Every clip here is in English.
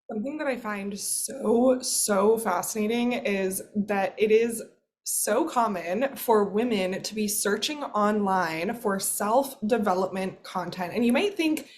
Something that I find so fascinating is that it is so common for women to be searching online for self-development content. And you might think,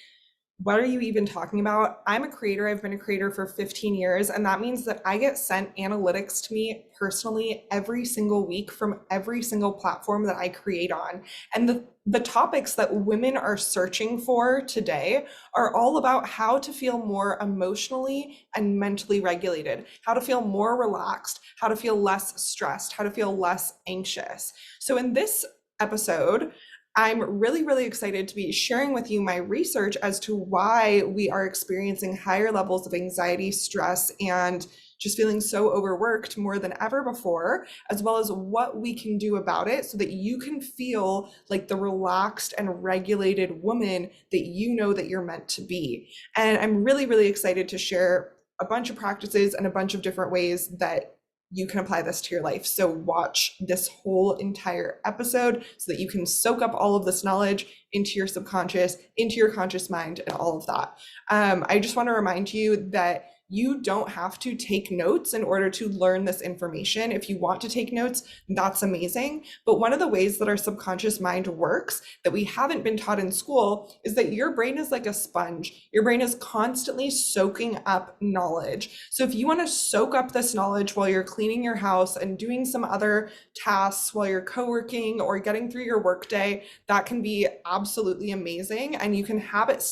what are you even talking about? I'm a creator. I've been a creator for 15 years, and that means that I get sent analytics to me personally every single week from every single platform that I create on. And the topics that women are searching for today are all about how to feel more emotionally and mentally regulated, how to feel more relaxed, how to feel less stressed, how to feel less anxious. So in this episode, I'm really excited to be sharing with you my research as to why we are experiencing higher levels of anxiety, stress, and just feeling so overworked more than ever before, as well as what we can do about it so that you can feel like the relaxed and regulated woman that you know that you're meant to be. And I'm really excited to share a bunch of practices and a bunch of different ways that you can apply this to your life. So watch this whole entire episode so that you can soak up all of this knowledge into your subconscious, into your conscious mind, and all of that. I just want to remind you that you don't have to take notes in order to learn this information. If you want to take notes, that's amazing. But one of the ways that our subconscious mind works that we haven't been taught in school is that your brain is like a sponge. Your brain is constantly soaking up knowledge. So if you want to soak up this knowledge while you're cleaning your house and doing some other tasks while you're co-working or getting through your workday, that can be absolutely amazing. And you can habit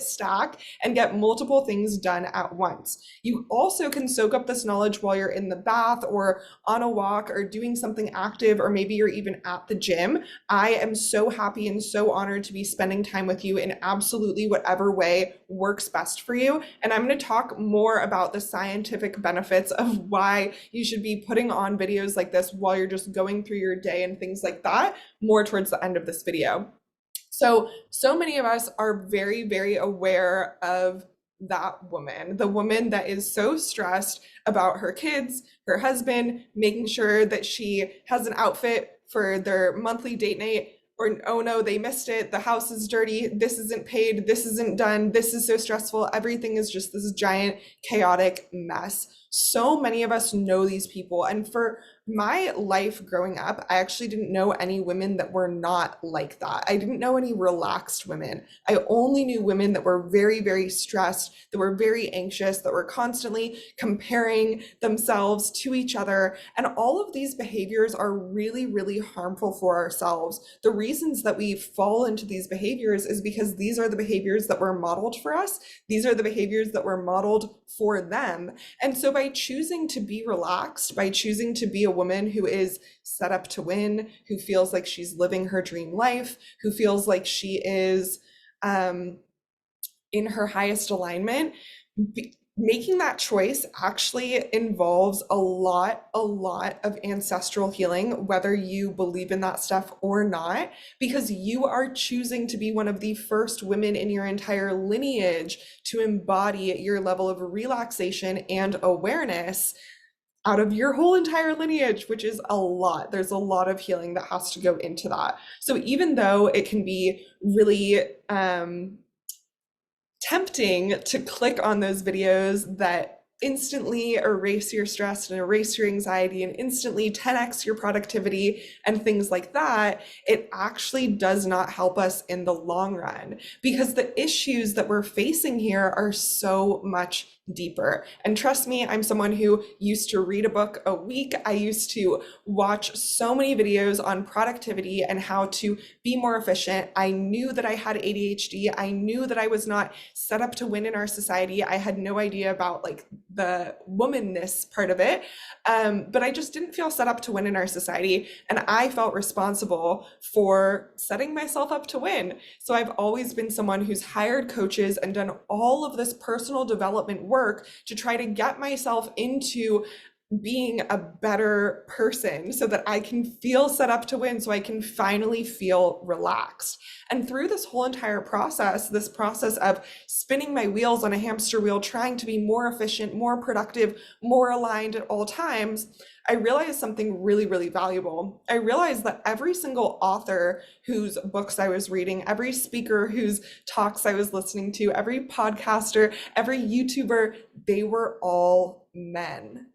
stack and get multiple things done at once. You also can soak up this knowledge while you're in the bath or on a walk or doing something active, or maybe you're even at the gym. I am so happy and so honored to be spending time with you in absolutely whatever way works best for you. And I'm going to talk more about the scientific benefits of why you should be putting on videos like this while you're just going through your day and things like that more towards the end of this video. So many of us are very aware of that woman, the woman that is so stressed about her kids, her husband, making sure that she has an outfit for their monthly date night, or oh no, they missed it, the house is dirty, this isn't paid, this isn't done, this is so stressful, everything is just this giant chaotic mess. So many of us know these people, and for my life growing up, I actually didn't know any women that were not like that. I didn't know any relaxed women. I only knew women that were very stressed, that were very anxious, that were constantly comparing themselves to each other. And all of these behaviors are really harmful for ourselves. The reasons that we fall into these behaviors is because these are the behaviors that were modeled for us. These are the behaviors that were modeled for them. And so by choosing to be relaxed, by choosing to be a woman who is set up to win, who feels like she's living her dream life, who feels like she is um, in her highest alignment, making that choice actually involves a lot of ancestral healing, whether you believe in that stuff or not, because you are choosing to be one of the first women in your entire lineage to embody your level of relaxation and awareness out of your whole entire lineage, which is a lot. There's a lot of healing that has to go into that. So even though it can be really tempting to click on those videos that instantly erase your stress and erase your anxiety and instantly 10x your productivity and things like that, it actually does not help us in the long run, because the issues that we're facing here are so much deeper. And trust me, I'm someone who used to read a book a week. I used to watch so many videos on productivity and how to be more efficient. I knew that I had ADHD. I knew that I was not set up to win in our society. I had no idea about like the womanness part of it. But I just didn't feel set up to win in our society. And I felt responsible for setting myself up to win. So I've always been someone who's hired coaches and done all of this personal development work to try to get myself into being a better person so that I can feel set up to win, so I can finally feel relaxed. And through this whole entire process, this process of spinning my wheels on a hamster wheel, trying to be more efficient, more productive, more aligned at all times, I realized something really, really valuable. I realized that every single author whose books I was reading, every speaker whose talks I was listening to, every podcaster, every YouTuber, they were all men.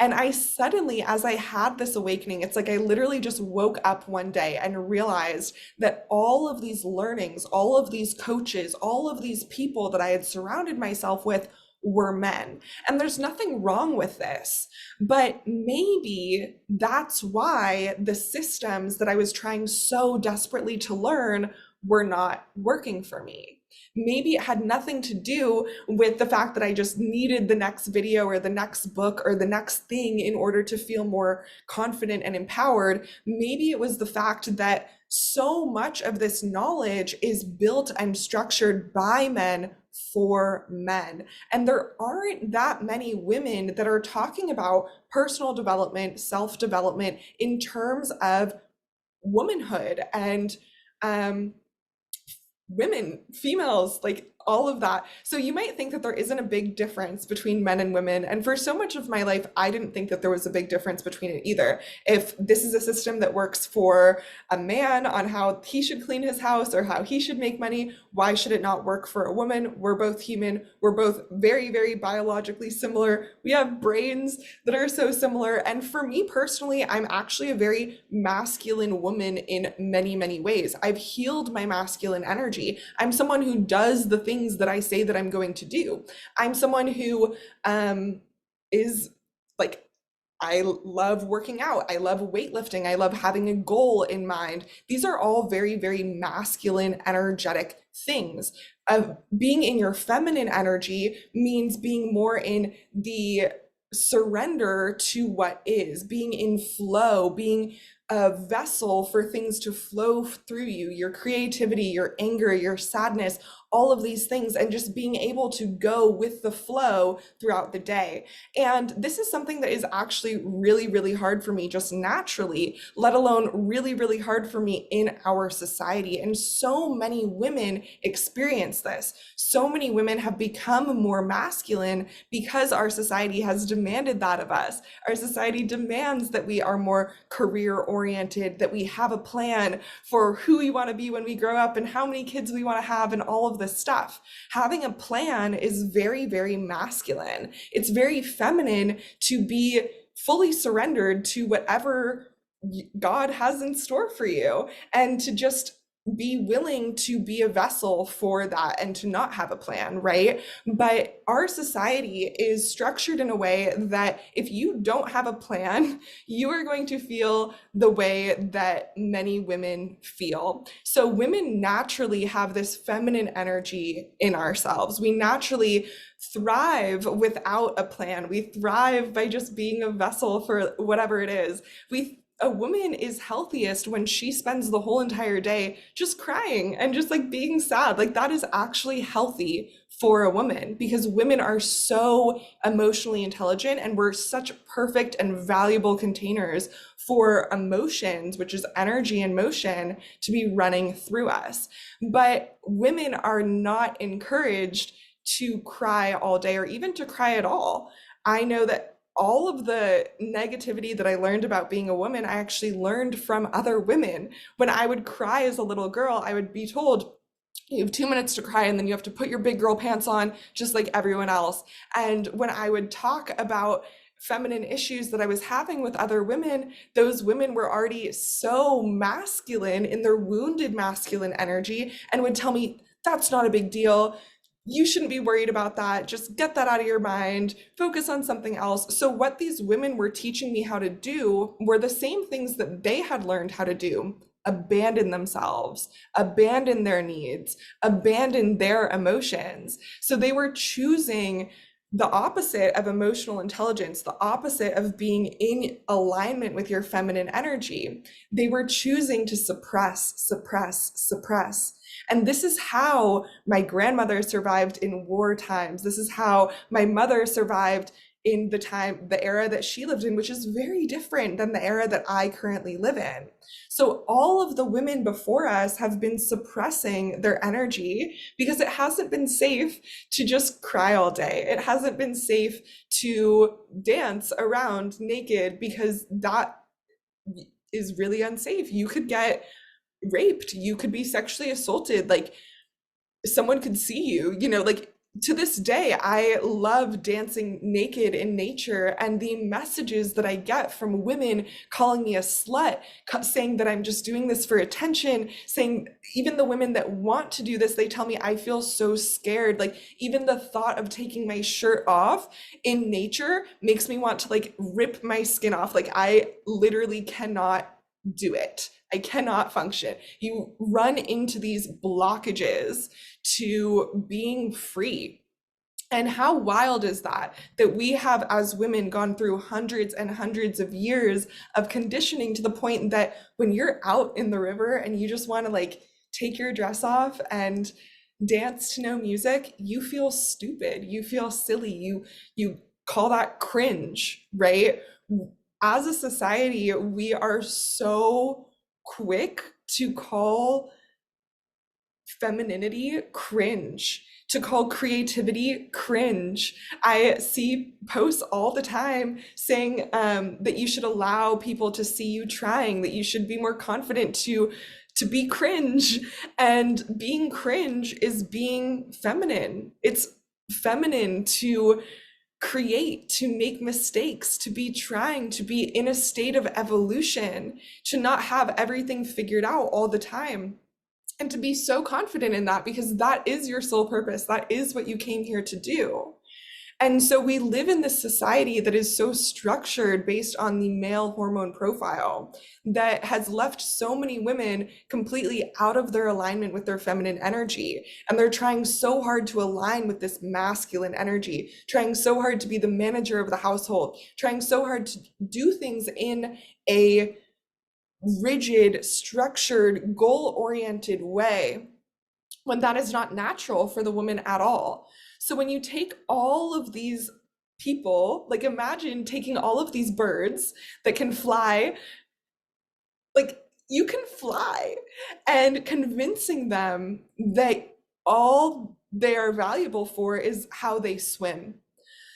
And I suddenly, as I had this awakening, it's like I literally just woke up one day and realized that all of these learnings, all of these coaches, all of these people that I had surrounded myself with were men. And there's nothing wrong with this, but maybe that's why the systems that I was trying so desperately to learn were not working for me. Maybe it had nothing to do with the fact that I just needed the next video or the next book or the next thing in order to feel more confident and empowered. Maybe it was the fact that so much of this knowledge is built and structured by men for men. And there aren't that many women that are talking about personal development, self-development in terms of womanhood and um, women, females, like all of that. So you might think that there isn't a big difference between men and women. And for so much of my life, I didn't think that there was a big difference between it either. If this is a system that works for a man on how he should clean his house or how he should make money, why should it not work for a woman? We're both human. We're both very, very biologically similar. We have brains that are so similar. And for me personally, I'm actually a very masculine woman in many, many ways. I've healed my masculine energy. I'm someone who does the things that I say that I'm going to do. I'm someone who is like, I love working out. I love weightlifting. I love having a goal in mind. These are all very, very masculine, energetic things. Being in your feminine energy means being more in the surrender to what is, being in flow, being a vessel for things to flow through you, your creativity, your anger, your sadness, all of these things, and just being able to go with the flow throughout the day. And this is something that is actually really, really hard for me just naturally, let alone really, really hard for me in our society. And so many women experience this. So many women have become more masculine because our society has demanded that of us. Our society demands that we are more career oriented, that we have a plan for who we want to be when we grow up and how many kids we want to have and all of this stuff. Having a plan is very, very masculine. It's very feminine to be fully surrendered to whatever God has in store for you and to just be willing to be a vessel for that and to not have a plan, right? But our society is structured in a way that if you don't have a plan, you are going to feel the way that many women feel. So women naturally have this feminine energy in ourselves. We naturally thrive without a plan. We thrive by just being a vessel for whatever it is. A woman is healthiest when she spends the whole entire day just crying and just like being sad. Like that is actually healthy for a woman because women are so emotionally intelligent and we're such perfect and valuable containers for emotions, which is energy and motion, to be running through us. But women are not encouraged to cry all day or even to cry at all. I know that all of the negativity that I learned about being a woman, I actually learned from other women. When I would cry as a little girl, I would be told, you have 2 minutes to cry and then you have to put your big girl pants on just like everyone else. And when I would talk about feminine issues that I was having with other women, those women were already so masculine in their wounded masculine energy and would tell me, that's not a big deal. You shouldn't be worried about that. Just get that out of your mind. Focus on something else. So what these women were teaching me how to do were the same things that they had learned how to do. Abandon themselves, abandon their needs, abandon their emotions. So they were choosing the opposite of emotional intelligence, the opposite of being in alignment with your feminine energy. They were choosing to suppress, suppress, suppress. And this is how my grandmother survived in war times. This is how my mother survived in the era that she lived in, which is very different than the era that I currently live in. So all of the women before us have been suppressing their energy because it hasn't been safe to just cry all day. It hasn't been safe to dance around naked because that is really unsafe. You could get raped, you could be sexually assaulted, like someone could see you, like to this day, I love dancing naked in nature, and the messages that I get from women calling me a slut, saying that I'm just doing this for attention, saying even the women that want to do this, they tell me I feel so scared. Like even the thought of taking my shirt off in nature makes me want to like rip my skin off. Like I literally cannot do it. I cannot function. You run into these blockages to being free. And how wild is that? That we have, as women, gone through hundreds and hundreds of years of conditioning to the point that when you're out in the river and you just want to like take your dress off and dance to no music, you feel stupid, you feel silly, you call that cringe, right? As a society, we are so quick to call femininity cringe, to call creativity cringe. I see posts all the time saying that you should allow people to see you trying, that you should be more confident to be cringe. And being cringe is being feminine. It's feminine to create, to make mistakes, to be trying, to be in a state of evolution, to not have everything figured out all the time. And to be so confident in that because that is your sole purpose. That is what you came here to do. And so we live in this society that is so structured based on the male hormone profile that has left so many women completely out of their alignment with their feminine energy. And they're trying so hard to align with this masculine energy, trying so hard to be the manager of the household, trying so hard to do things in a rigid, structured, goal-oriented way when that is not natural for the woman at all. So when you take all of these people, like imagine taking all of these birds that can fly, like you can fly, and convincing them that all they are valuable for is how they swim.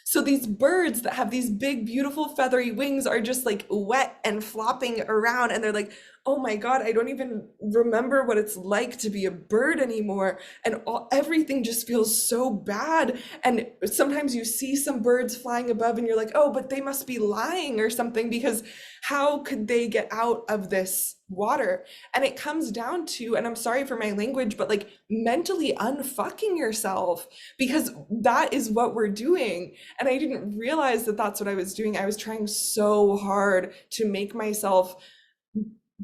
So these birds that have these big, beautiful, feathery wings are just like wet and flopping around. And they're like, oh my God, I don't even remember what it's like to be a bird anymore. And everything just feels so bad. And sometimes you see some birds flying above and you're like, oh, but they must be lying or something because how could they get out of this water? And it comes down to, and I'm sorry for my language, but like mentally unfucking yourself because that is what we're doing. And I didn't realize that that's what I was doing. I was trying so hard to make myself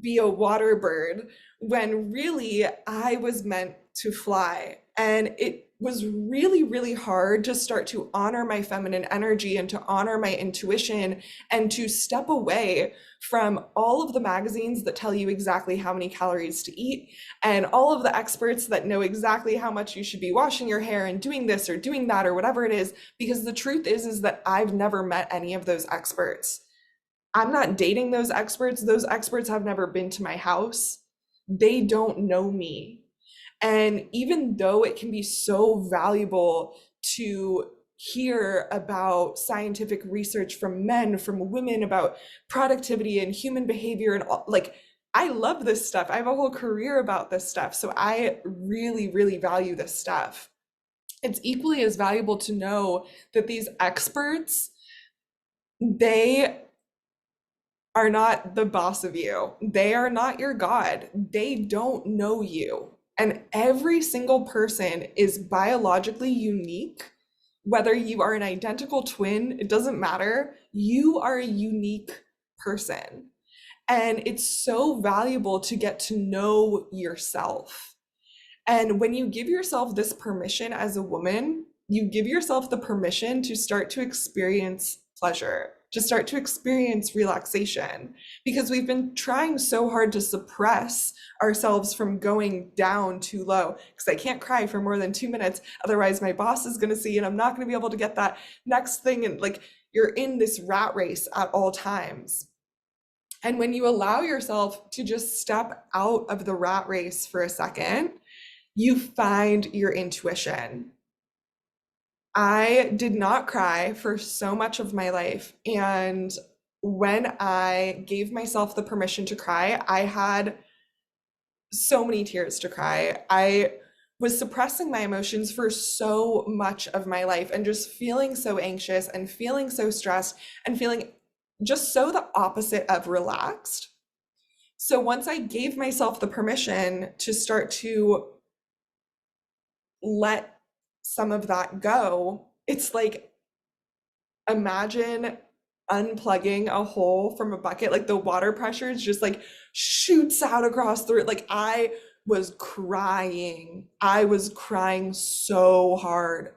be a water bird when really I was meant to fly. And it was really, really hard to start to honor my feminine energy and to honor my intuition and to step away from all of the magazines that tell you exactly how many calories to eat and all of the experts that know exactly how much you should be washing your hair and doing this or doing that or whatever it is. Because the truth is that I've never met any of those experts. I'm not dating those experts. Those experts have never been to my house. They don't know me. And even though it can be so valuable to hear about scientific research from men, from women, about productivity and human behavior and all, like, I love this stuff. I have a whole career about this stuff. So I really, really value this stuff. It's equally as valuable to know that these experts, they are not the boss of you. They are not your God. They don't know you. And every single person is biologically unique. Whether you are an identical twin, it doesn't matter. You are a unique person. And it's so valuable to get to know yourself. And when you give yourself this permission as a woman, you give yourself the permission to start to experience pleasure, to start to experience relaxation, because we've been trying so hard to suppress ourselves from going down too low. Because I can't cry for more than 2 minutes, otherwise my boss is going to see, and I'm not going to be able to get that next thing. And like, you're in this rat race at all times. And when you allow yourself to just step out of the rat race for a second, you find your intuition. I did not cry for so much of my life. And when I gave myself the permission to cry, I had so many tears to cry. I was suppressing my emotions for so much of my life and just feeling so anxious and feeling so stressed and feeling just so the opposite of relaxed. So once I gave myself the permission to start to let some of that go, it's like, imagine unplugging a hole from a bucket, like the water pressure is just like shoots out across the, like I was crying so hard.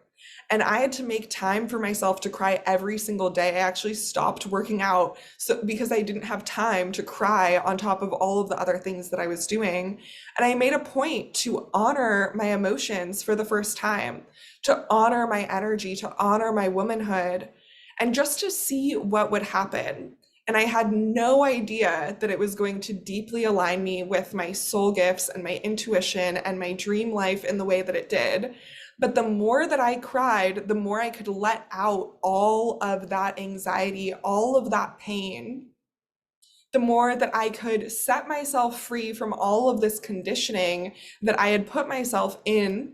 And I had to make time for myself to cry every single day. I actually stopped working out so because I didn't have time to cry on top of all of the other things that I was doing. And I made a point to honor my emotions for the first time, to honor my energy, to honor my womanhood, and just to see what would happen. And I had no idea that it was going to deeply align me with my soul gifts and my intuition and my dream life in the way that it did. But the more that I cried, the more I could let out all of that anxiety, all of that pain, the more that I could set myself free from all of this conditioning that I had put myself in,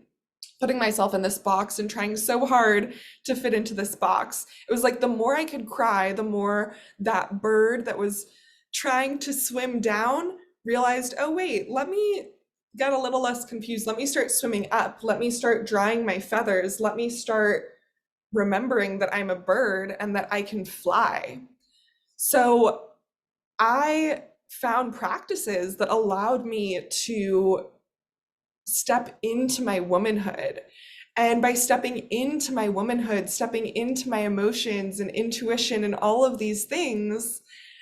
putting myself in this box and trying so hard to fit into this box. It was like the more I could cry, the more that bird that was trying to swim down realized, oh, wait, let me get a little less confused. Let me start swimming up. Let me start drying my feathers. Let me start remembering that I'm a bird and that I can fly. So I found practices that allowed me to step into my womanhood. And by stepping into my womanhood, stepping into my emotions and intuition and all of these things,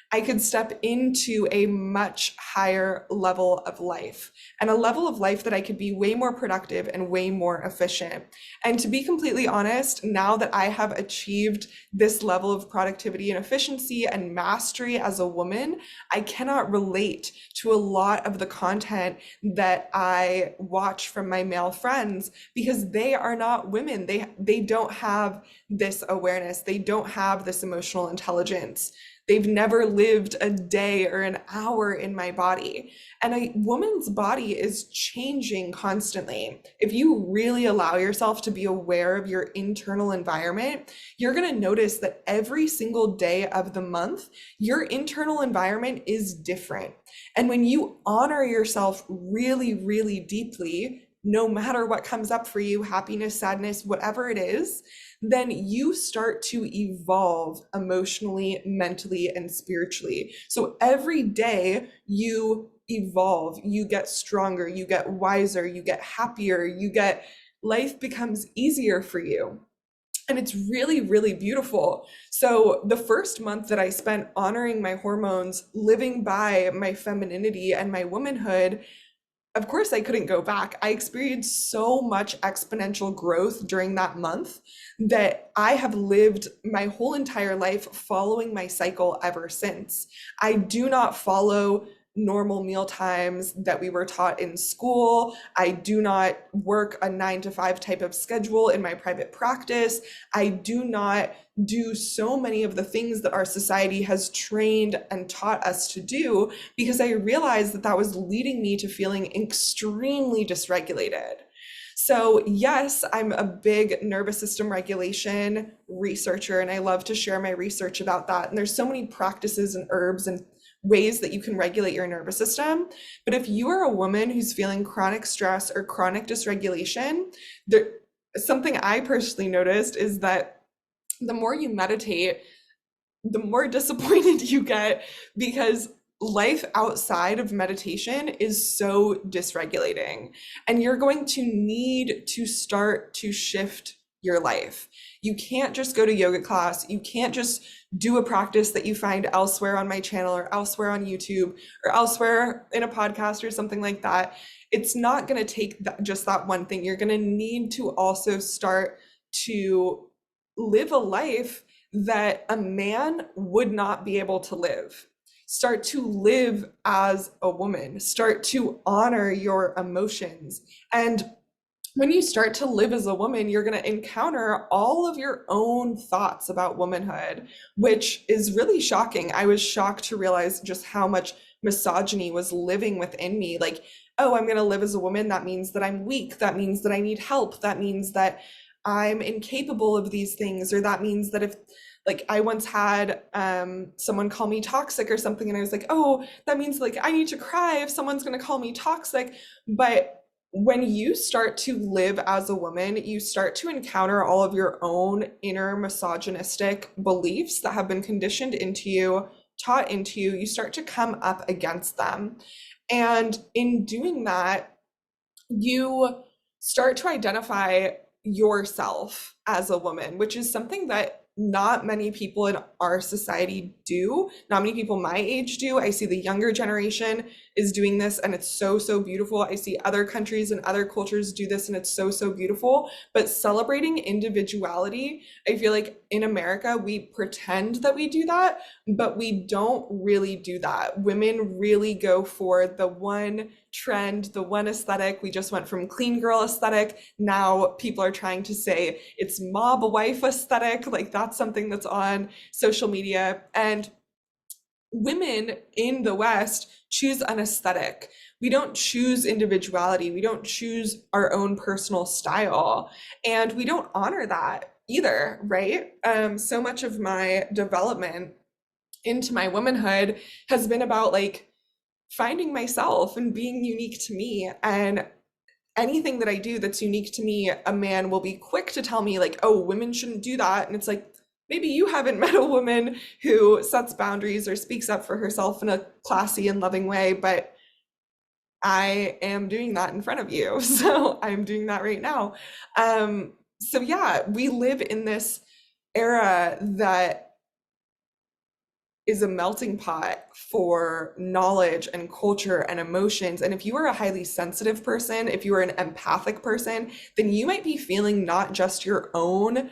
I could step into a much higher level of life, and a level of life that I could be way more productive and way more efficient. And to be completely honest, now that I have achieved this level of productivity and efficiency and mastery as a woman, I cannot relate to a lot of the content that I watch from my male friends because they are not women. They don't have this awareness. They don't have this emotional intelligence. They've never lived a day or an hour in my body. And a woman's body is changing constantly. If you really allow yourself to be aware of your internal environment, you're going to notice that every single day of the month, your internal environment is different. And when you honor yourself really, really deeply, no matter what comes up for you, happiness, sadness, whatever it is, then you start to evolve emotionally, mentally, and spiritually. So every day you evolve, you get stronger, you get wiser, you get happier, life becomes easier for you. And it's really, really beautiful. So the first month that I spent honoring my hormones, living by my femininity and my womanhood, of course, I couldn't go back. I experienced so much exponential growth during that month that I have lived my whole entire life following my cycle ever since. I do not follow normal meal times that we were taught in school. I do not work a 9 to 5 type of schedule in my private practice. I do not do so many of the things that our society has trained and taught us to do because I realized that that was leading me to feeling extremely dysregulated. So yes, I'm a big nervous system regulation researcher, and I love to share my research about that. And there's so many practices and herbs and ways that you can regulate your nervous system. But if you are a woman who's feeling chronic stress or chronic dysregulation, something I personally noticed is that the more you meditate, the more disappointed you get because life outside of meditation is so dysregulating. And you're going to need to start to shift your life. You can't just go to yoga class. You can't just do a practice that you find elsewhere on my channel or elsewhere on YouTube or elsewhere in a podcast or something like that. It's not going to take just that one thing. You're going to need to also start to live a life that a man would not be able to live. Start to live as a woman, start to honor your emotions. And when you start to live as a woman, you're going to encounter all of your own thoughts about womanhood, which is really shocking. I was shocked to realize just how much misogyny was living within me. Like, oh, I'm going to live as a woman. That means that I'm weak. That means that I need help. That means that I'm incapable of these things. Or that means that if, like, I once had someone call me toxic or something, and I was like, oh, that means like I need to cry if someone's going to call me toxic. But when you start to live as a woman, you start to encounter all of your own inner misogynistic beliefs that have been conditioned into you, taught into you. You start to come up against them. And in doing that, you start to identify yourself as a woman, which is something that not many people in our society do. Not many people my age do. I see the younger generation is doing this, and it's so, so beautiful. I see other countries and other cultures do this, and it's so, so beautiful. But celebrating individuality, I feel like in America, we pretend that we do that, but we don't really do that. Women really go for the one trend, the one aesthetic. We just went from clean girl aesthetic. Now people are trying to say it's mob wife aesthetic. Like, that's something that's on social media. And women in the West choose an aesthetic. We don't choose individuality. We don't choose our own personal style. And we don't honor that either, right? So much of my development into my womanhood has been about like finding myself and being unique to me. And anything that I do that's unique to me, a man will be quick to tell me, like, oh, women shouldn't do that. And it's like, maybe you haven't met a woman who sets boundaries or speaks up for herself in a classy and loving way, but I am doing that in front of you. So I'm doing that right now. So yeah, we live in this era that is a melting pot for knowledge and culture and emotions. And if you are a highly sensitive person, if you are an empathic person, then you might be feeling not just your own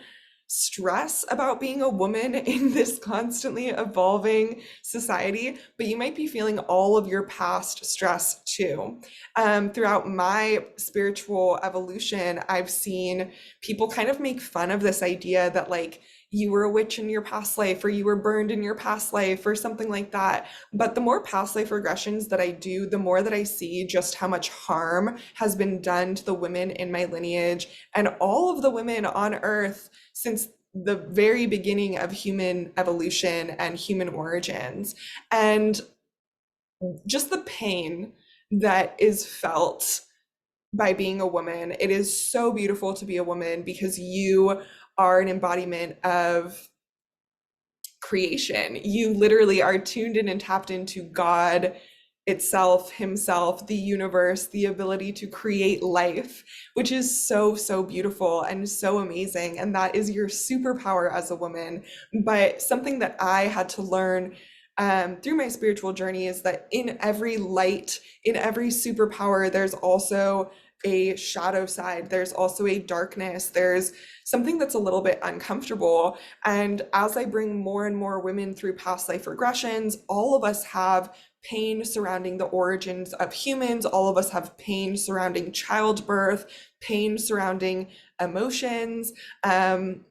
stress about being a woman in this constantly evolving society, but you might be feeling all of your past stress too. Throughout my spiritual evolution, I've seen people kind of make fun of this idea that, like, you were a witch in your past life, or you were burned in your past life, or something like that. But the more past life regressions that I do, the more that I see just how much harm has been done to the women in my lineage and all of the women on Earth since the very beginning of human evolution and human origins. And just the pain that is felt by being a woman. It is so beautiful to be a woman because you are an embodiment of creation. You literally are tuned in and tapped into God itself, himself, the universe, the ability to create life, which is so, so beautiful and so amazing. And that is your superpower as a woman. But something that I had to learn through my spiritual journey is that in every light, in every superpower, there's also a shadow side. There's also a darkness. There's something that's a little bit uncomfortable. And as I bring more and more women through past life regressions, all of us have pain surrounding the origins of humans. All of us have pain surrounding childbirth, pain surrounding emotions. And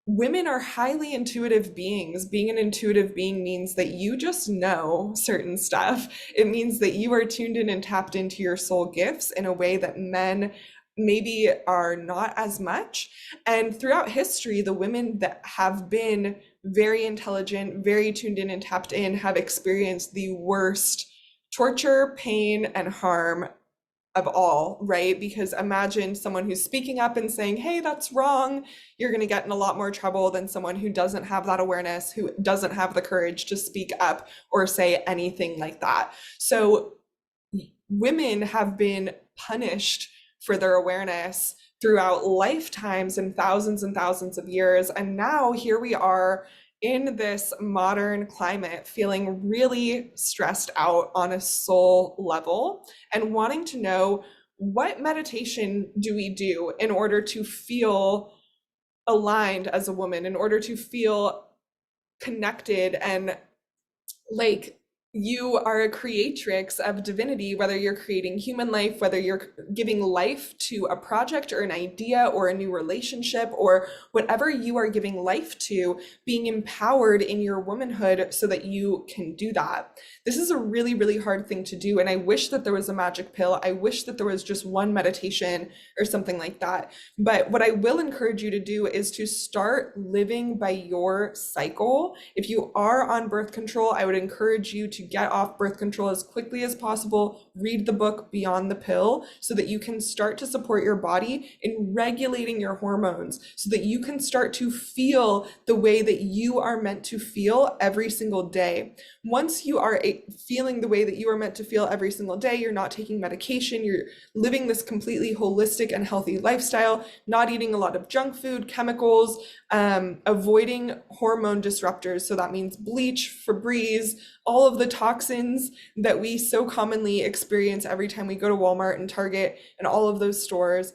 women are highly intuitive beings. Being an intuitive being means that you just know certain stuff. It means that you are tuned in and tapped into your soul gifts in a way that men maybe are not as much. And throughout history, the women that have been very intelligent, very tuned in and tapped in have experienced the worst torture, pain, and harm of all, right? Because imagine someone who's speaking up and saying, hey, that's wrong. You're going to get in a lot more trouble than someone who doesn't have that awareness, who doesn't have the courage to speak up or say anything like that. So women have been punished for their awareness throughout lifetimes and thousands of years. And now here we are in this modern climate, feeling really stressed out on a soul level and wanting to know, what meditation do we do in order to feel aligned as a woman, in order to feel connected and like you are a creatrix of divinity, whether you're creating human life, whether you're giving life to a project or an idea or a new relationship or whatever you are giving life to, being empowered in your womanhood so that you can do that. This is a really, really hard thing to do. And I wish that there was a magic pill. I wish that there was just one meditation or something like that. But what I will encourage you to do is to start living by your cycle. If you are on birth control, I would encourage you to get off birth control as quickly as possible. Read the book Beyond the Pill so that you can start to support your body in regulating your hormones, so that you can start to feel the way that you are meant to feel every single day. Once you are feeling the way that you are meant to feel every single day, you're not taking medication, you're living this completely holistic and healthy lifestyle, not eating a lot of junk food, chemicals, avoiding hormone disruptors. So that means bleach, Febreze, all of the toxins that we so commonly experience every time we go to Walmart and Target and all of those stores,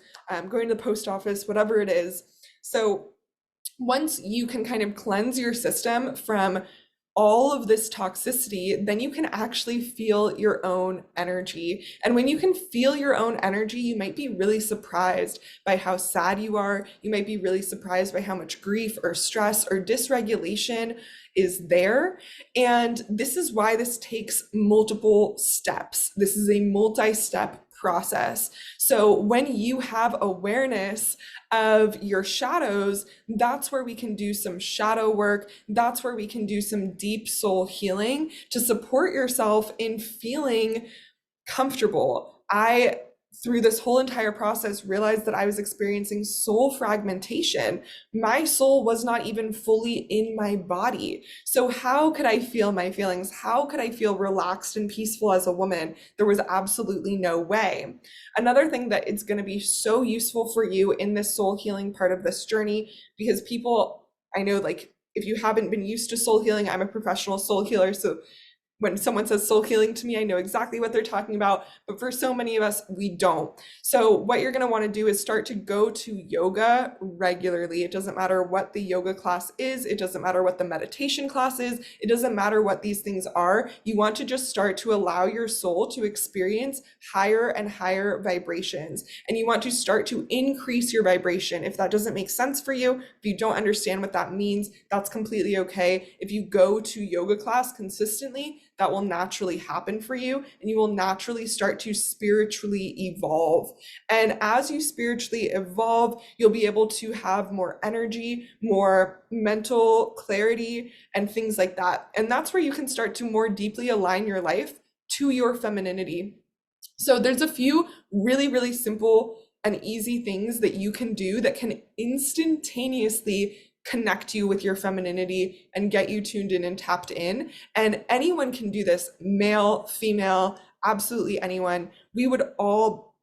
going to the post office, whatever it is. So once you can kind of cleanse your system from all of this toxicity, then you can actually feel your own energy. And when you can feel your own energy, you might be really surprised by how sad you are. You might be really surprised by how much grief or stress or dysregulation is there. And this is why this takes multiple steps. This is a multi-step process. So when you have awareness of your shadows, that's where we can do some shadow work. That's where we can do some deep soul healing to support yourself in feeling comfortable. Through this whole entire process, realized that I was experiencing soul fragmentation. My soul was not even fully in my body. So how could I feel my feelings? How could I feel relaxed and peaceful as a woman? There was absolutely no way. Another thing that it's going to be so useful for you in this soul healing part of this journey, because people, I know, like, if you haven't been used to soul healing, I'm a professional soul healer, so when someone says soul healing to me, I know exactly what they're talking about, but for so many of us, we don't. So what you're gonna wanna do is start to go to yoga regularly. It doesn't matter what the yoga class is, it doesn't matter what the meditation class is, it doesn't matter what these things are. You want to just start to allow your soul to experience higher and higher vibrations. And you want to start to increase your vibration. If that doesn't make sense for you, if you don't understand what that means, that's completely okay. If you go to yoga class consistently, that will naturally happen for you, and you will naturally start to spiritually evolve. And as you spiritually evolve, you'll be able to have more energy, more mental clarity, and things like that. And that's where you can start to more deeply align your life to your femininity. So there's a few really, really simple and easy things that you can do that can instantaneously connect you with your femininity and get you tuned in and tapped in. And anyone can do this, male, female, absolutely anyone. We would all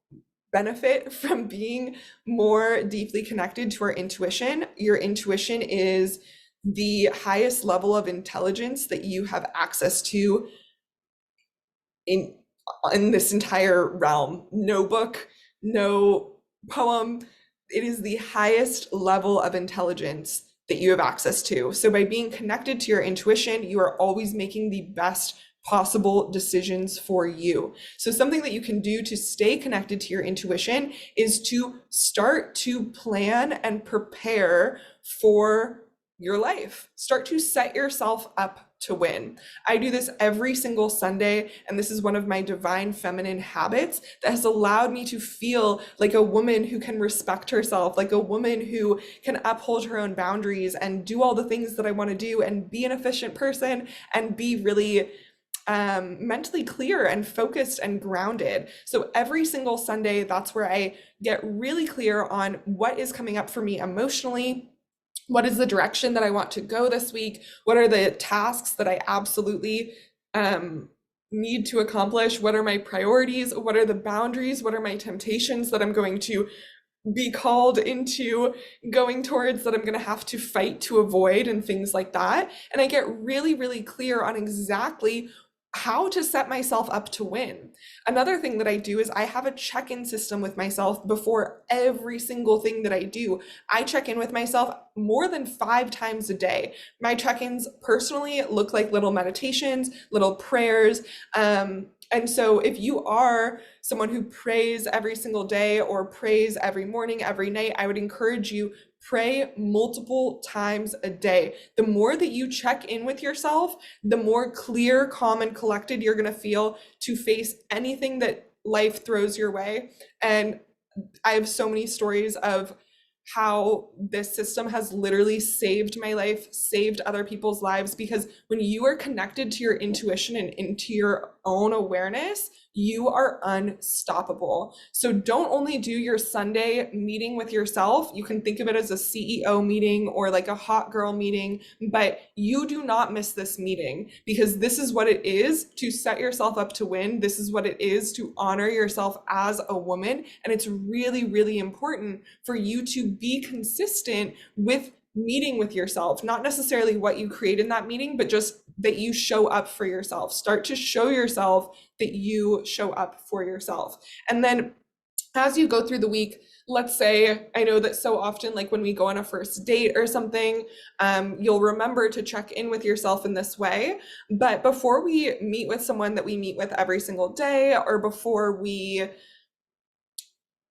benefit from being more deeply connected to our intuition. Your intuition is the highest level of intelligence that you have access to in this entire realm. No book, no poem. It is the highest level of intelligence that you have access to. So by being connected to your intuition, you are always making the best possible decisions for you. So something that you can do to stay connected to your intuition is to start to plan and prepare for your life. Start to set yourself up to win. I do this every single Sunday, and this is one of my divine feminine habits that has allowed me to feel like a woman who can respect herself, like a woman who can uphold her own boundaries and do all the things that I want to do and be an efficient person and be really mentally clear and focused and grounded. So every single Sunday, that's where I get really clear on what is coming up for me emotionally. What is the direction that I want to go this week? What are the tasks that I absolutely need to accomplish? What are my priorities? What are the boundaries? What are my temptations that I'm going to be called into going towards, that I'm going to have to fight to avoid, and things like that? And I get really, really clear on exactly how to set myself up to win. Another thing that I do is I have a check-in system with myself before every single thing that I do. I check in with myself more than 5 times a day. My check-ins personally look like little meditations, little prayers. And so if you are someone who prays every single day or prays every morning, every night, I would encourage you pray multiple times a day. The more that you check in with yourself, the more clear, calm, and collected you're going to feel to face anything that life throws your way. And I have so many stories of how this system has literally saved my life, saved other people's lives, because when you are connected to your intuition and into your own awareness, you are unstoppable. So don't only do your Sunday meeting with yourself. You can think of it as a CEO meeting or like a hot girl meeting, but you do not miss this meeting, because this is what it is to set yourself up to win. This is what it is to honor yourself as a woman. And it's really, really important for you to be consistent with meeting with yourself, not necessarily what you create in that meeting, but just that you show up for yourself. Start to show yourself that you show up for yourself. And then as you go through the week, let's say, I know that so often, like when we go on a first date or something, you'll remember to check in with yourself in this way. But before we meet with someone that we meet with every single day, or before we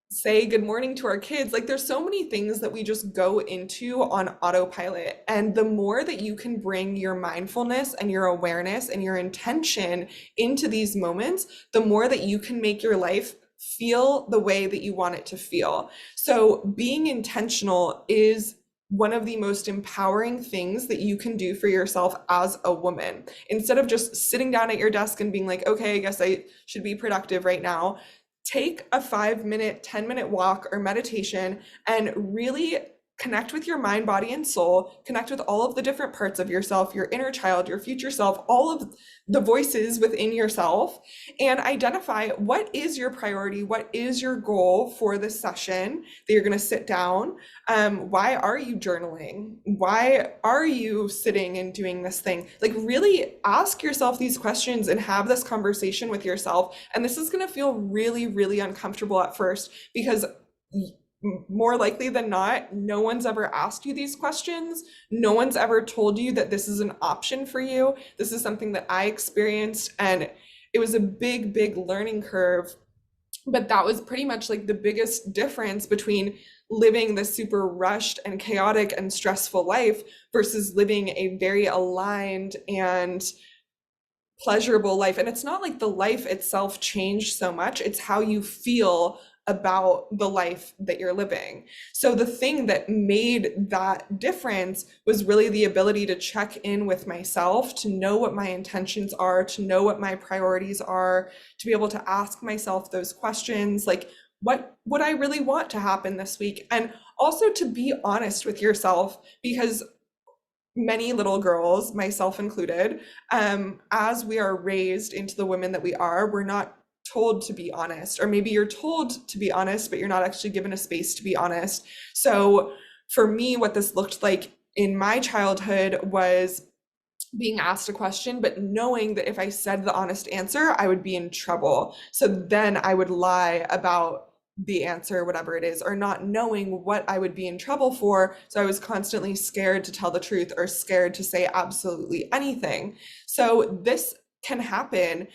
say good morning to our kids, like there's so many things that we just go into on autopilot. And the more that you can bring your mindfulness and your awareness and your intention into these moments, the more that you can make your life feel the way that you want it to feel. So being intentional is one of the most empowering things that you can do for yourself as a woman. Instead of just sitting down at your desk and being like, okay, I guess I should be productive right now, take a 5-minute, 10-minute walk or meditation and really connect with your mind, body, and soul, connect with all of the different parts of yourself, your inner child, your future self, all of the voices within yourself, and identify what is your priority, what is your goal for this session that you're going to sit down. Why are you journaling? Why are you sitting and doing this thing? Like really ask yourself these questions and have this conversation with yourself. And this is going to feel really, really uncomfortable at first, because more likely than not, no one's ever asked you these questions. No one's ever told you that this is an option for you. This is something that I experienced, and it was a big, big learning curve. But that was pretty much like the biggest difference between living the super rushed and chaotic and stressful life versus living a very aligned and pleasurable life. And it's not like the life itself changed so much, it's how you feel about the life that you're living. So the thing that made that difference was really the ability to check in with myself, to know what my intentions are, to know what my priorities are, to be able to ask myself those questions, like what would I really want to happen this week? And also to be honest with yourself, because many little girls, myself included, as we are raised into the women that we are, we're not told to be honest, or maybe you're told to be honest, but you're not actually given a space to be honest. So for me, what this looked like in my childhood was being asked a question, but knowing that if I said the honest answer, I would be in trouble. So then I would lie about the answer, whatever it is, or not knowing what I would be in trouble for. So I was constantly scared to tell the truth or scared to say absolutely anything. So this can happen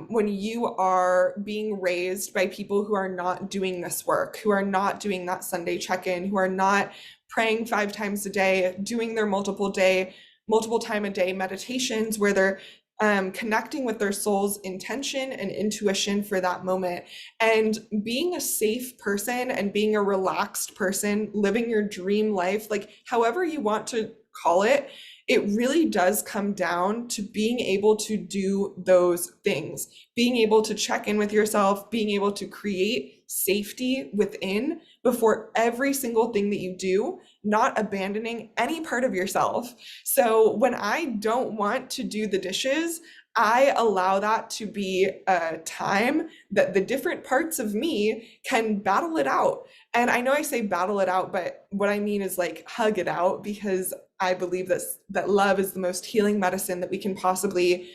when you are being raised by people who are not doing this work, who are not doing that Sunday check-in, who are not praying 5 times a day, doing their multiple time a day meditations where they're connecting with their soul's intention and intuition for that moment, and being a safe person and being a relaxed person, living your dream life, like however you want to call it. It really does come down to being able to do those things, being able to check in with yourself, being able to create safety within before every single thing that you do, not abandoning any part of yourself. So when I don't want to do the dishes, I allow that to be a time that the different parts of me can battle it out. And I know I say battle it out, but what I mean is like hug it out, because I believe that love is the most healing medicine that we can possibly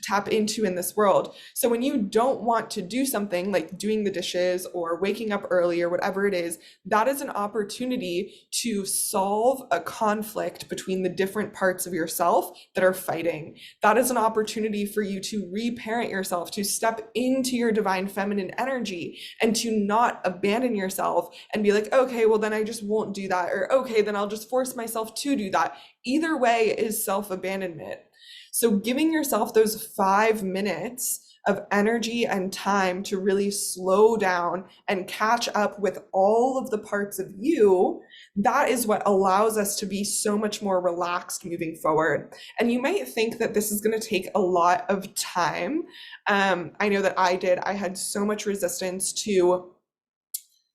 tap into in this world. So when you don't want to do something like doing the dishes or waking up early or whatever it is, that is an opportunity to solve a conflict between the different parts of yourself that are fighting. That is an opportunity for you to reparent yourself, to step into your divine feminine energy and to not abandon yourself and be like, okay, well, then I just won't do that. Or, okay, then I'll just force myself to do that. Either way is self-abandonment. So giving yourself those 5 minutes of energy and time to really slow down and catch up with all of the parts of you, that is what allows us to be so much more relaxed moving forward. And you might think that this is going to take a lot of time. I know that I did. I had so much resistance to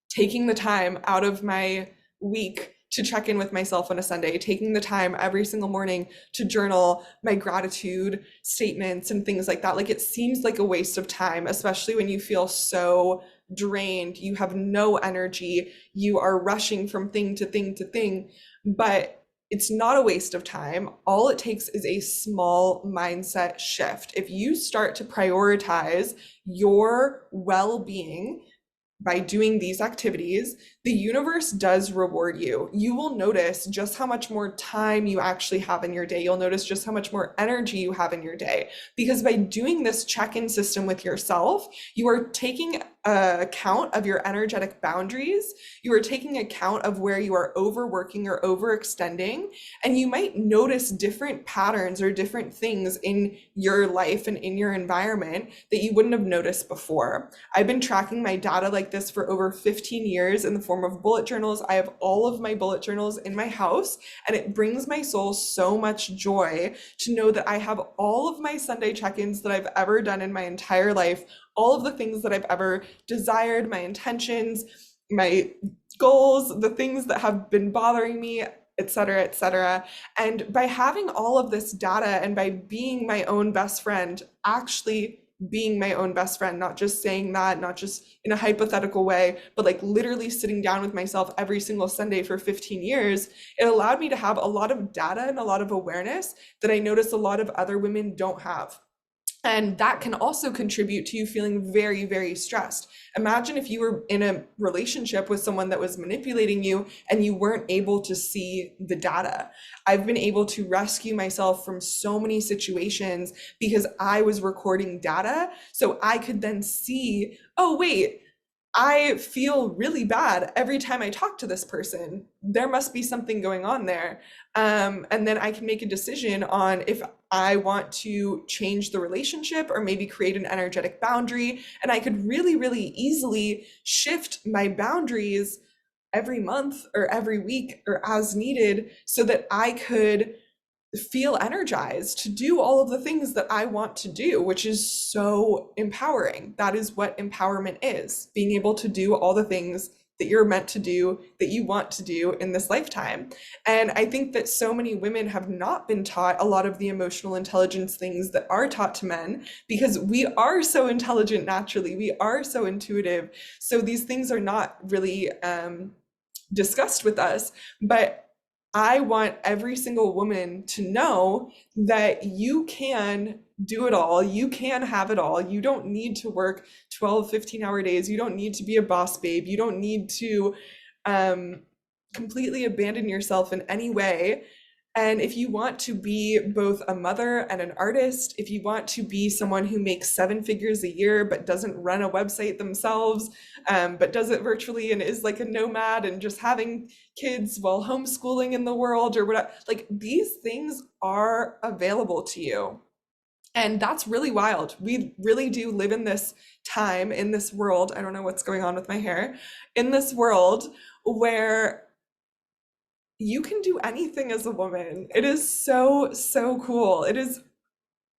taking the time out of my week to check in with myself on a Sunday, taking the time every single morning to journal my gratitude statements and things like that. Like, it seems like a waste of time, especially when you feel so drained, you have no energy, you are rushing from thing to thing to thing. But it's not a waste of time. All it takes is a small mindset shift. If you start to prioritize your well-being by doing these activities, the universe does reward you. You will notice just how much more time you actually have in your day. You'll notice just how much more energy you have in your day. Because by doing this check-in system with yourself, you are taking account of your energetic boundaries. You are taking account of where you are overworking or overextending. And you might notice different patterns or different things in your life and in your environment that you wouldn't have noticed before. I've been tracking my data like this for over 15 years in the form of bullet journals. I have all of my bullet journals in my house, and it brings my soul so much joy to know that I have all of my Sunday check-ins that I've ever done in my entire life, all of the things that I've ever desired, my intentions, my goals, the things that have been bothering me, etc., etc. And by having all of this data and by being my own best friend, actually being my own best friend, not just saying that, not just in a hypothetical way, but like literally sitting down with myself every single Sunday for 15 years, it allowed me to have a lot of data and a lot of awareness that I notice a lot of other women don't have. And that can also contribute to you feeling very, very stressed. Imagine if you were in a relationship with someone that was manipulating you and you weren't able to see the data. I've been able to rescue myself from so many situations because I was recording data. So I could then see, oh, wait, I feel really bad every time I talk to this person. There must be something going on there. And then I can make a decision on if I want to change the relationship or maybe create an energetic boundary. And I could really, really easily shift my boundaries every month or every week or as needed so that I could feel energized to do all of the things that I want to do, which is so empowering. That is what empowerment is, being able to do all the things that you're meant to do, that you want to do in this lifetime. And I think that so many women have not been taught a lot of the emotional intelligence things that are taught to men because we are so intelligent naturally, we are so intuitive. So these things are not really discussed with us. But I want every single woman to know that you can do it all. You can have it all. You don't need to work 12, 15-hour days. You don't need to be a boss babe. You don't need to completely abandon yourself in any way. And if you want to be both a mother and an artist, if you want to be someone who makes 7 figures a year but doesn't run a website themselves, but does it virtually and is like a nomad and just having kids while homeschooling in the world or whatever, like these things are available to you. And that's really wild. We really do live in this time, in this world. I don't know what's going on with my hair, in this world where you can do anything as a woman. It is so, so cool. It is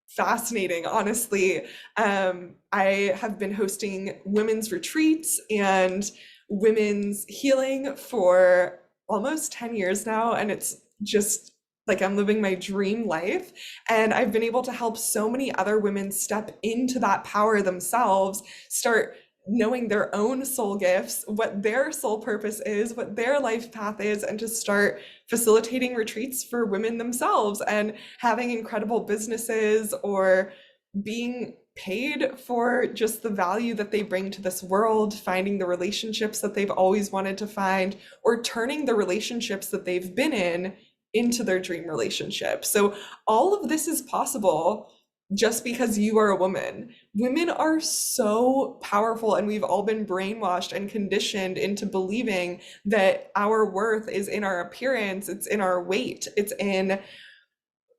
fascinating, honestly. I have been hosting women's retreats and women's healing for almost 10 years now, and it's just like I'm living my dream life. And I've been able to help so many other women step into that power themselves, start knowing their own soul gifts, what their soul purpose is, what their life path is, and to start facilitating retreats for women themselves and having incredible businesses or being paid for just the value that they bring to this world, finding the relationships that they've always wanted to find, or turning the relationships that they've been in into their dream relationship. So all of this is possible just because you are a woman. Women are so powerful, and we've all been brainwashed and conditioned into believing that our worth is in our appearance, it's in our weight, it's in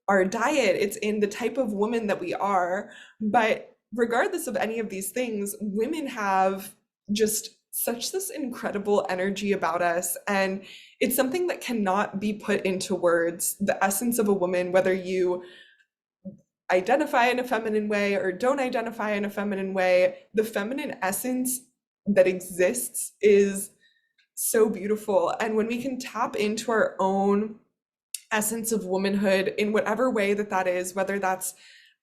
our diet, it's in the type of woman that we are. But regardless of any of these things, women have just such this incredible energy about us. And it's something that cannot be put into words. The essence of a woman, whether you identify in a feminine way or don't identify in a feminine way, the feminine essence that exists is so beautiful. And when we can tap into our own essence of womanhood in whatever way that that is, whether that's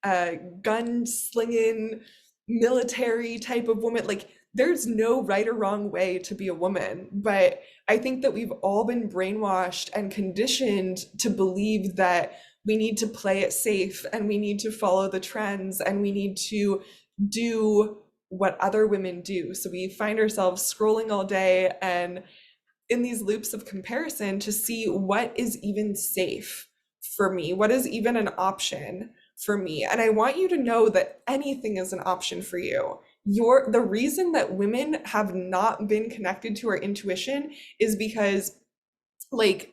a gun slinging military type of woman, like there's no right or wrong way to be a woman. But I think that we've all been brainwashed and conditioned to believe that we need to play it safe and we need to follow the trends and we need to do what other women do. So we find ourselves scrolling all day and in these loops of comparison to see what is even safe for me, what is even an option for me. And I want you to know that anything is an option for you. The reason that women have not been connected to our intuition is because, like,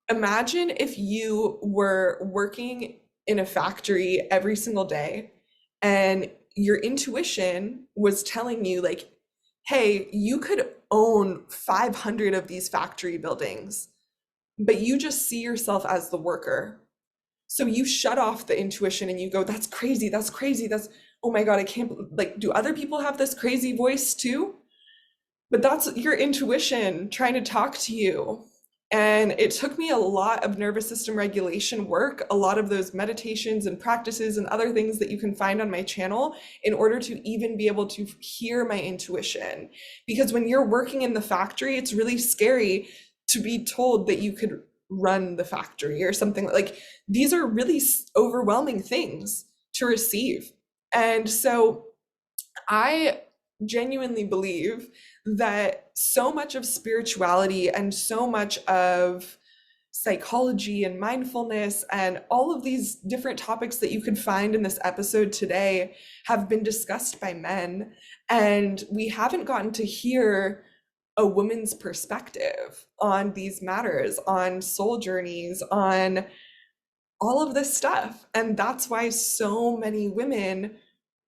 imagine if you were working in a factory every single day and your intuition was telling you, like, hey, you could own 500 of these factory buildings, but you just see yourself as the worker. So you shut off the intuition and you go, that's crazy, that's crazy, that's, oh my God, I can't, like, do other people have this crazy voice too? But that's your intuition trying to talk to you. And it took me a lot of nervous system regulation work, a lot of those meditations and practices and other things that you can find on my channel in order to even be able to hear my intuition. Because when you're working in the factory, it's really scary to be told that you could run the factory or something. Like, these are really overwhelming things to receive. And so I genuinely believe that so much of spirituality and so much of psychology and mindfulness and all of these different topics that you could find in this episode today have been discussed by men, and we haven't gotten to hear a woman's perspective on these matters, on soul journeys, on all of this stuff. And that's why so many women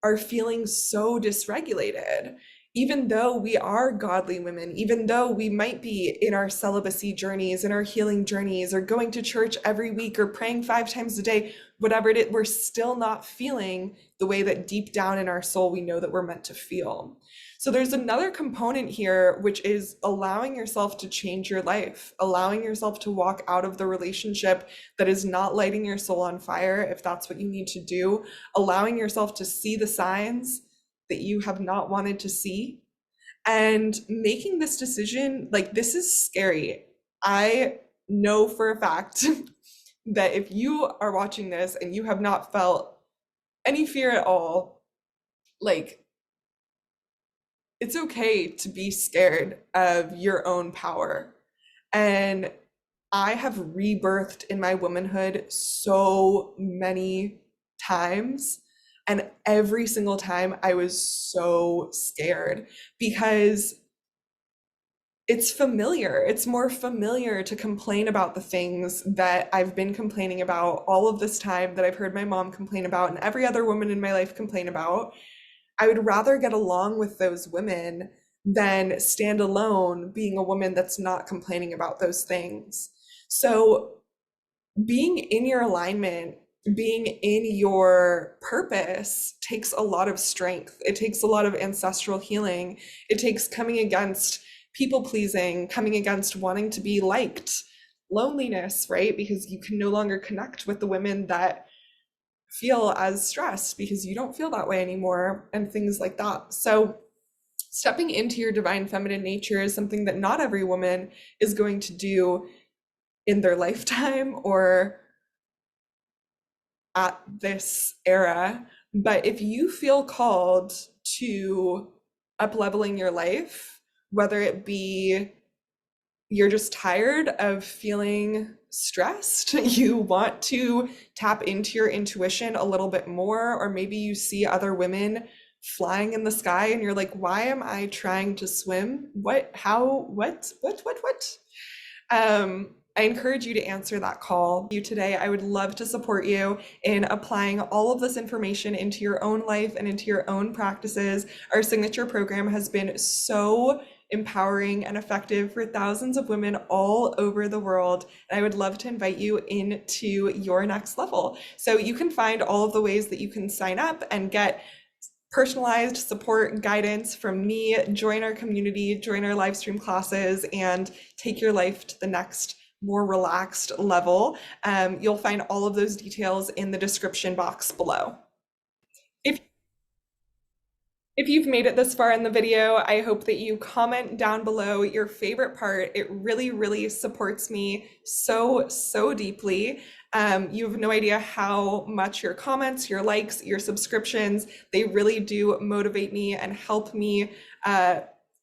are feeling so dysregulated. Even though we are godly women, even though we might be in our celibacy journeys, in our healing journeys, or going to church every week, or praying 5 times a day, whatever it is, we're still not feeling the way that deep down in our soul we know that we're meant to feel. So there's another component here, which is allowing yourself to change your life, allowing yourself to walk out of the relationship that is not lighting your soul on fire, if that's what you need to do, allowing yourself to see the signs that you have not wanted to see, and making this decision. Like, this is scary. I know for a fact that if you are watching this and you have not felt any fear at all, like, it's okay to be scared of your own power. And I have rebirthed in my womanhood so many times. And every single time I was so scared because it's familiar. It's more familiar to complain about the things that I've been complaining about all of this time, that I've heard my mom complain about and every other woman in my life complain about. I would rather get along with those women than stand alone being a woman that's not complaining about those things. So being in your alignment, being in your purpose takes a lot of strength. It takes a lot of ancestral healing. It takes coming against people pleasing, coming against wanting to be liked, loneliness, right? Because you can no longer connect with the women that feel as stressed because you don't feel that way anymore, and things like that. So stepping into your divine feminine nature is something that not every woman is going to do in their lifetime or at this era, But if you feel called to up leveling your life, whether it be you're just tired of feeling stressed, you want to tap into your intuition a little bit more, or maybe you see other women flying in the sky and you're like, why am I trying to swim? What, how, what? I encourage you to answer that call. You today, I would love to support you in applying all of this information into your own life and into your own practices. Our signature program has been so empowering and effective for thousands of women all over the world. And I would love to invite you into your next level. So you can find all of the ways that you can sign up and get personalized support and guidance from me, join our community, join our live stream classes, and take your life to the next more relaxed level. You'll find all of those details in the description box below. If If you've made it this far in the video, I hope that you comment down below your favorite part. It really, really supports me so deeply. You have no idea how much your comments, your likes, your subscriptions, they really do motivate me and help me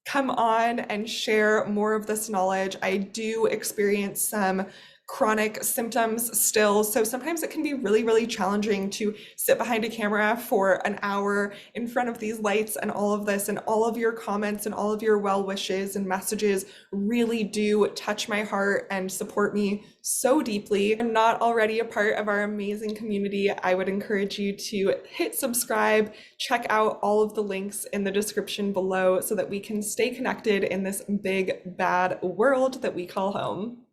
come on and share more of this knowledge. I do experience some chronic symptoms still. So sometimes it can be really, really challenging to sit behind a camera for an hour in front of these lights and all of this, and all of your comments and all of your well wishes and messages really do touch my heart and support me so deeply. If you're not already a part of our amazing community, I would encourage you to hit subscribe, check out all of the links in the description below so that we can stay connected in this big, bad world that we call home.